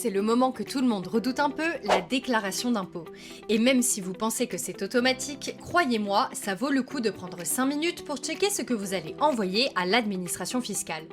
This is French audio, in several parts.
c'est le moment que tout le monde redoute un peu, la déclaration d'impôt. Et même si vous pensez que c'est automatique, croyez-moi, ça vaut le coup de prendre 5 minutes pour checker ce que vous allez envoyer à l'administration fiscale.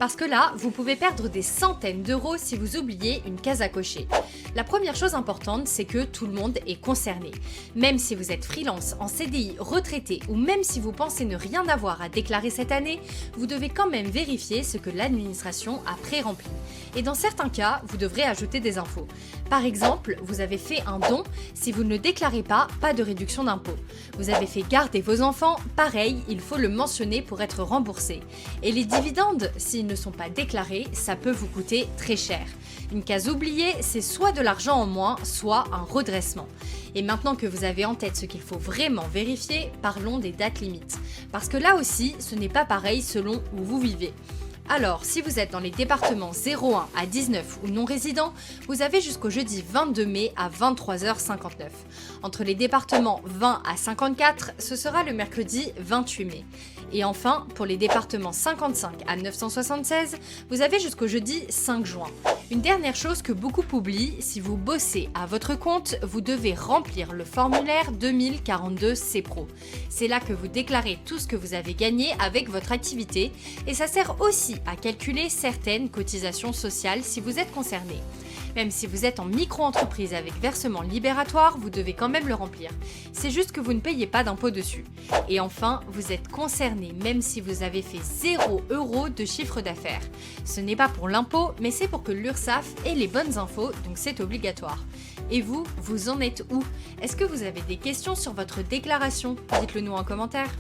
Parce que là, vous pouvez perdre des centaines d'euros si vous oubliez une case à cocher. La première chose importante, c'est que tout le monde est concerné. Même si vous êtes freelance, en CDI, retraité ou même si vous pensez ne rien avoir à déclarer cette année, vous devez quand même vérifier ce que l'administration a pré-rempli. Et dans certains cas, vous devrez ajouter des infos. Par exemple, vous avez fait un don, si vous ne le déclarez pas, pas de réduction d'impôt. Vous avez fait garder vos enfants, pareil, il faut le mentionner pour être remboursé. Et les dividendes, s'ils ne sont pas déclarés, ça peut vous coûter très cher. Une case oubliée, c'est soit de l'argent en moins, soit un redressement. Et maintenant que vous avez en tête ce qu'il faut vraiment vérifier, parlons des dates limites. Parce que là aussi, ce n'est pas pareil selon où vous vivez. Alors, si vous êtes dans les départements 01 à 19 ou non résidents, vous avez jusqu'au jeudi 22 mai à 23h59. Entre les départements 20 à 54, ce sera le mercredi 28 mai. Et enfin, pour les départements 55 à 976, vous avez jusqu'au jeudi 5 juin. Une dernière chose que beaucoup oublient, si vous bossez à votre compte, vous devez remplir le formulaire 2042 CPRO. C'est là que vous déclarez tout ce que vous avez gagné avec votre activité et ça sert aussi à calculer certaines cotisations sociales si vous êtes concerné. Même si vous êtes en micro-entreprise avec versement libératoire, vous devez quand même le remplir. C'est juste que vous ne payez pas d'impôt dessus. Et enfin, vous êtes concerné même si vous avez fait 0 € de chiffre d'affaires. Ce n'est pas pour l'impôt, mais c'est pour que l'URSSAF ait les bonnes infos, donc c'est obligatoire. Et vous, vous en êtes où? Est-ce que vous avez des questions sur votre déclaration? Dites-le nous en commentaire.